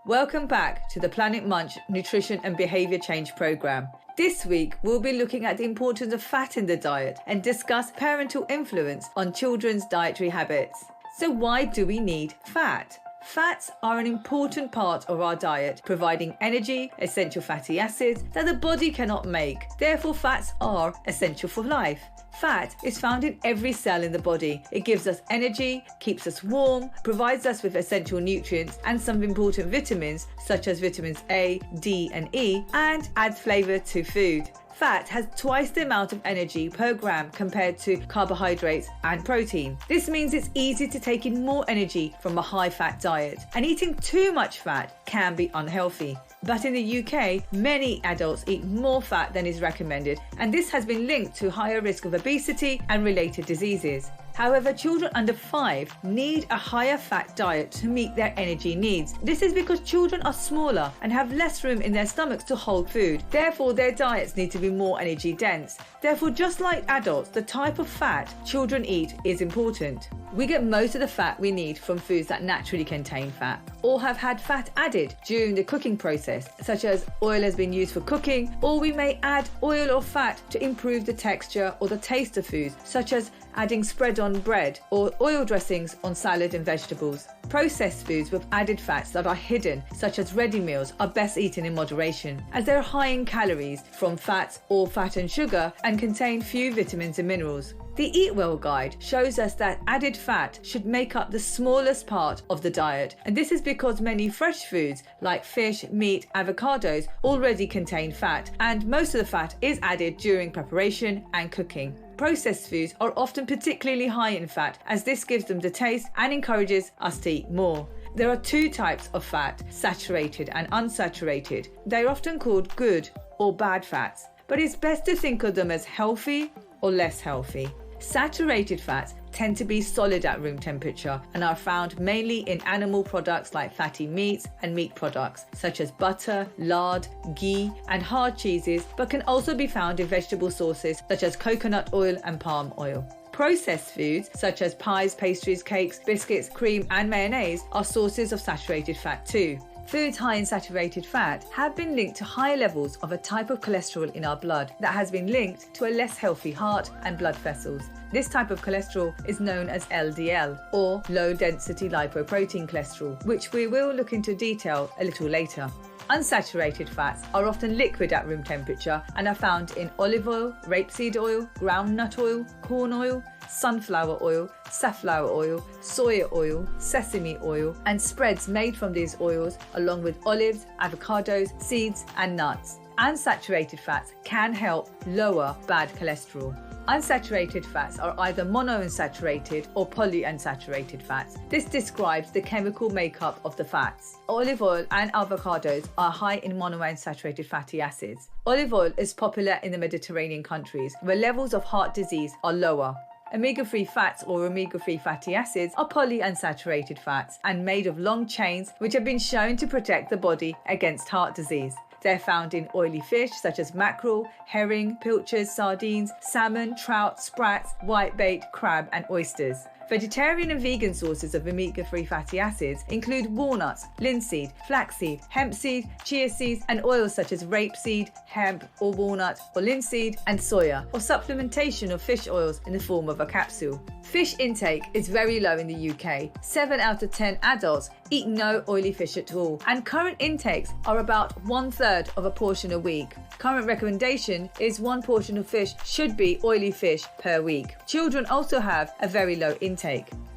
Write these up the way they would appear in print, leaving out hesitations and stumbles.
Welcome back to the Planet Munch Nutrition and Behaviour Change Programme. This week, we'll be looking at the importance of fat in the diet and discuss parental influence on children's dietary habits. So why do we need fat? Fats are an important part of our diet, providing energy, essential fatty acids that the body cannot make. Therefore, fats are essential for life. Fat is found in every cell in the body. It gives us energy, keeps us warm, provides us with essential nutrients and some important vitamins such as vitamins A, D and E, and adds flavour to food. Fat has twice the amount of energy per gram compared to carbohydrates and protein. This means it's easy to take in more energy from a high-fat diet, and eating too much fat can be unhealthy. But in the UK, many adults eat more fat than is recommended, and this has been linked to higher risk of obesity and related diseases. However, children under 5 need a higher fat diet to meet their energy needs. This is because children are smaller and have less room in their stomachs to hold food. Therefore, their diets need to be more energy dense. Therefore, just like adults, the type of fat children eat is important. We get most of the fat we need from foods that naturally contain fat or have had fat added during the cooking process, such as oil has been used for cooking, or we may add oil or fat to improve the texture or the taste of foods, such as adding spread on bread or oil dressings on salad and vegetables. Processed foods with added fats that are hidden, such as ready meals, are best eaten in moderation, as they're high in calories from fats or fat and sugar and contain few vitamins and minerals. The Eat Well guide shows us that added fat should make up the smallest part of the diet, and this is because many fresh foods like fish, meat, avocados already contain fat, and most of the fat is added during preparation and cooking. Processed foods are often particularly high in fat, as this gives them the taste and encourages us to eat more. There are two types of fat, saturated and unsaturated. They are often called good or bad fats, but it's best to think of them as healthy or less healthy. Saturated fats tend to be solid at room temperature and are found mainly in animal products like fatty meats and meat products such as butter, lard, ghee and hard cheeses, but can also be found in vegetable sources such as coconut oil and palm oil. Processed foods such as pies, pastries, cakes, biscuits, cream and mayonnaise are sources of saturated fat too. Foods high in saturated fat have been linked to high levels of a type of cholesterol in our blood that has been linked to a less healthy heart and blood vessels. This type of cholesterol is known as LDL, or low-density lipoprotein cholesterol, which we will look into detail a little later. Unsaturated fats are often liquid at room temperature and are found in olive oil, rapeseed oil, groundnut oil, corn oil, sunflower oil, safflower oil, soya oil, sesame oil, and spreads made from these oils, along with olives, avocados, seeds, and nuts. Unsaturated fats can help lower bad cholesterol. Unsaturated fats are either monounsaturated or polyunsaturated fats. This describes the chemical makeup of the fats. Olive oil and avocados are high in monounsaturated fatty acids. Olive oil is popular in the Mediterranean countries, where levels of heart disease are lower. Omega-3 fats or omega-3 fatty acids are polyunsaturated fats and made of long chains which have been shown to protect the body against heart disease. They're found in oily fish such as mackerel, herring, pilchards, sardines, salmon, trout, sprats, whitebait, crab and oysters. Vegetarian and vegan sources of omega-3 fatty acids include walnuts, linseed, flaxseed, hempseed, chia seeds, and oils such as rapeseed, hemp or walnut or linseed, and soya, or supplementation of fish oils in the form of a capsule. Fish intake is very low in the UK. 7 out of 10 adults eat no oily fish at all, and current intakes are about 1/3 of a portion a week. Current recommendation is 1 portion of fish should be oily fish per week. Children also have a very low intake.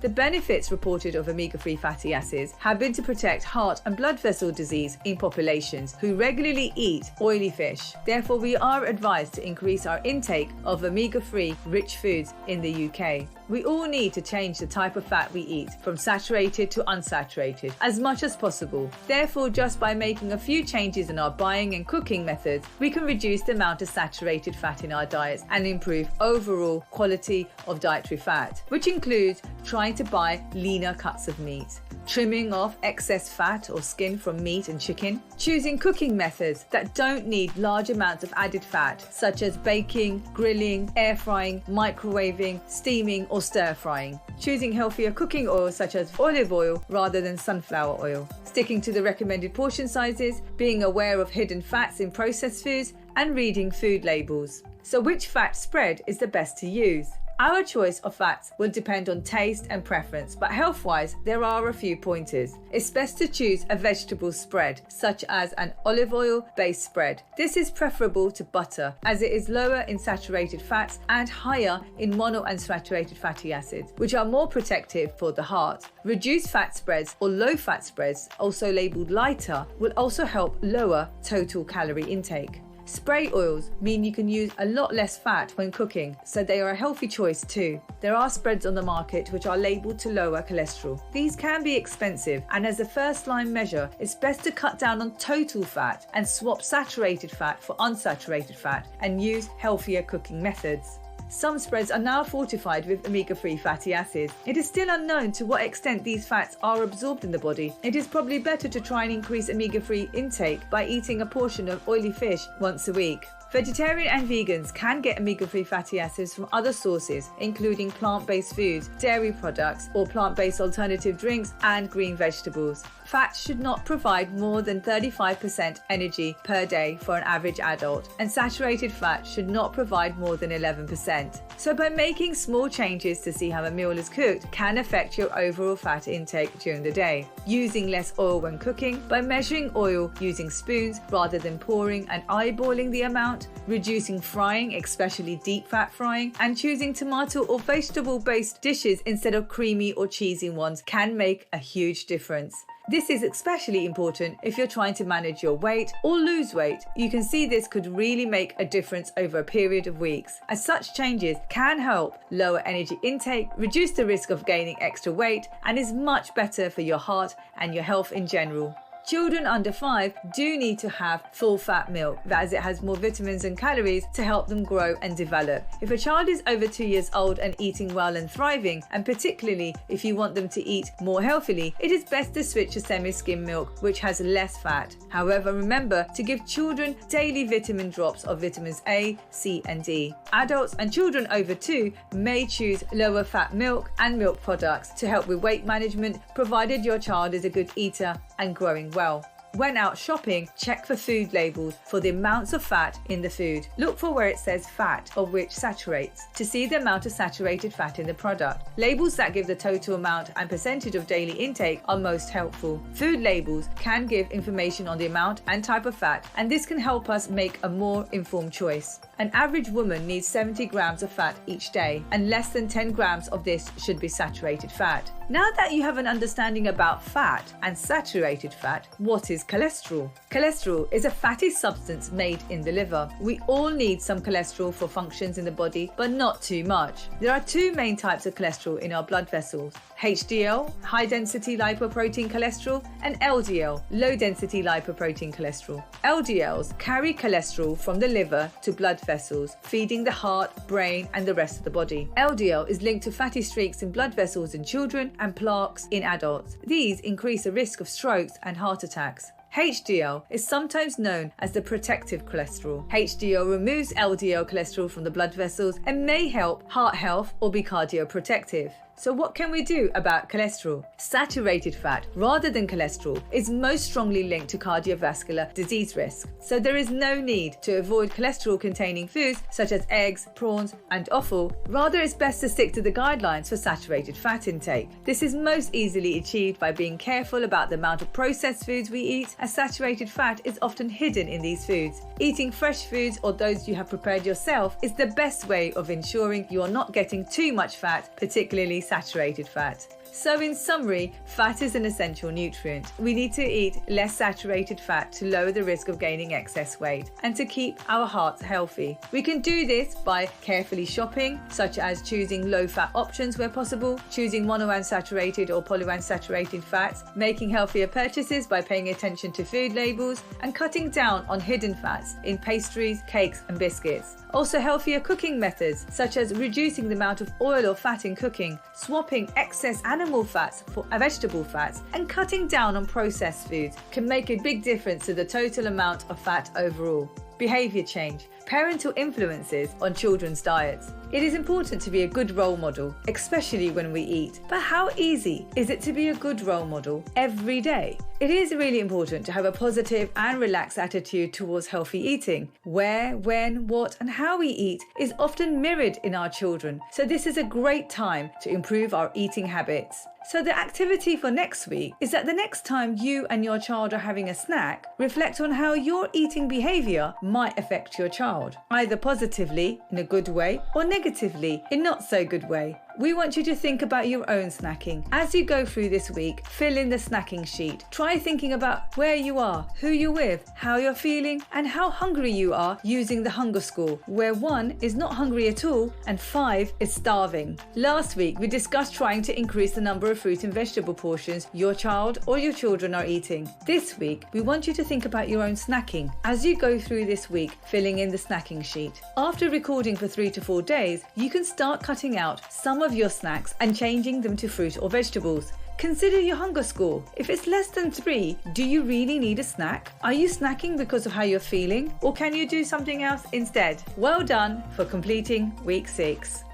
The benefits reported of omega-3 fatty acids have been to protect heart and blood vessel disease in populations who regularly eat oily fish. Therefore, we are advised to increase our intake of omega-3 rich foods in the UK. We all need to change the type of fat we eat from saturated to unsaturated as much as possible. Therefore, just by making a few changes in our buying and cooking methods, we can reduce the amount of saturated fat in our diets and improve overall quality of dietary fat, which includes trying to buy leaner cuts of meat, trimming off excess fat or skin from meat and chicken, choosing cooking methods that don't need large amounts of added fat, such as baking, grilling, air frying, microwaving, steaming, or or stir frying. Choosing healthier cooking oils such as olive oil rather than sunflower oil. Sticking to the recommended portion sizes, being aware of hidden fats in processed foods, and reading food labels. So which fat spread is the best to use? Our choice of fats will depend on taste and preference, but health-wise, there are a few pointers. It's best to choose a vegetable spread, such as an olive oil-based spread. This is preferable to butter, as it is lower in saturated fats and higher in monounsaturated fatty acids, which are more protective for the heart. Reduced fat spreads or low-fat spreads, also labeled lighter, will also help lower total calorie intake. Spray oils mean you can use a lot less fat when cooking, so they are a healthy choice too. There are spreads on the market which are labelled to lower cholesterol. These can be expensive, and as a first-line measure, it's best to cut down on total fat and swap saturated fat for unsaturated fat and use healthier cooking methods. Some spreads are now fortified with omega-3 fatty acids. It is still unknown to what extent these fats are absorbed in the body. It is probably better to try and increase omega-3 intake by eating a portion of oily fish once a week. Vegetarian and vegans can get omega-3 fatty acids from other sources, including plant-based foods, dairy products, or plant-based alternative drinks and green vegetables. Fat should not provide more than 35% energy per day for an average adult, and saturated fat should not provide more than 11%. So by making small changes to see how a meal is cooked can affect your overall fat intake during the day. Using less oil when cooking, by measuring oil using spoons rather than pouring and eyeballing the amount, reducing frying, especially deep fat frying, and choosing tomato or vegetable-based dishes instead of creamy or cheesy ones can make a huge difference. This is especially important if you're trying to manage your weight or lose weight. You can see this could really make a difference over a period of weeks, as such changes can help lower energy intake, reduce the risk of gaining extra weight, and is much better for your heart and your health in general. Children under 5 do need to have full-fat milk, as it has more vitamins and calories to help them grow and develop. If a child is over 2 years old and eating well and thriving, and particularly if you want them to eat more healthily, it is best to switch to semi-skim milk, which has less fat. However, remember to give children daily vitamin drops of vitamins A, C, and D. Adults and children over 2 may choose lower fat milk and milk products to help with weight management, provided your child is a good eater and growing well. When out shopping, check for food labels for the amounts of fat in the food. Look for where it says fat or which saturates to see the amount of saturated fat in the product. Labels that give the total amount and percentage of daily intake are most helpful. Food labels can give information on the amount and type of fat, and this can help us make a more informed choice. An average woman needs 70 grams of fat each day, and less than 10 grams of this should be saturated fat. Now that you have an understanding about fat and saturated fat, what is cholesterol? Cholesterol is a fatty substance made in the liver. We all need some cholesterol for functions in the body, but not too much. There are 2 main types of cholesterol in our blood vessels: HDL, high-density lipoprotein cholesterol, and LDL, low-density lipoprotein cholesterol. LDLs carry cholesterol from the liver to blood vessels, feeding the heart, brain, and the rest of the body. LDL is linked to fatty streaks in blood vessels in children and plaques in adults. These increase the risk of strokes and heart attacks. HDL is sometimes known as the protective cholesterol. HDL removes LDL cholesterol from the blood vessels and may help heart health or be cardioprotective. So what can we do about cholesterol? Saturated fat, rather than cholesterol, is most strongly linked to cardiovascular disease risk. So there is no need to avoid cholesterol-containing foods such as eggs, prawns, and offal. Rather, it's best to stick to the guidelines for saturated fat intake. This is most easily achieved by being careful about the amount of processed foods we eat, as saturated fat is often hidden in these foods. Eating fresh foods or those you have prepared yourself is the best way of ensuring you are not getting too much fat, particularly saturated fat. So in summary, fat is an essential nutrient. We need to eat less saturated fat to lower the risk of gaining excess weight and to keep our hearts healthy. We can do this by carefully shopping, such as choosing low-fat options where possible, choosing monounsaturated or polyunsaturated fats, making healthier purchases by paying attention to food labels, and cutting down on hidden fats in pastries, cakes, and biscuits. Also, healthier cooking methods, such as reducing the amount of oil or fat in cooking, swapping excess animal fats for vegetable fats, and cutting down on processed foods can make a big difference to the total amount of fat overall. Behavior change. parental influences on children's diets. It is important to be a good role model, especially when we eat. But how easy is it to be a good role model every day? It is really important to have a positive and relaxed attitude towards healthy eating. Where, when, what, and how we eat is often mirrored in our children, so this is a great time to improve our eating habits. So the activity for next week is that the next time you and your child are having a snack, reflect on how your eating behaviour might affect your child, either positively in a good way or negatively in not so good way. We want you to think about your own snacking. As you go through this week, fill in the snacking sheet. Try thinking about where you are, who you're with, how you're feeling, and how hungry you are using the hunger score, where 1 is not hungry at all and 5 is starving. Last week, we discussed trying to increase the number of fruit and vegetable portions your child or your children are eating. This week, we want you to think about your own snacking. As you go through this week, filling in the snacking sheet. After recording for 3 to 4 days, you can start cutting out some of your snacks and changing them to fruit or vegetables. Consider your hunger score. If it's less than 3, do you really need a snack? Are you snacking because of how you're feeling, or can you do something else instead? Well done for completing week 6.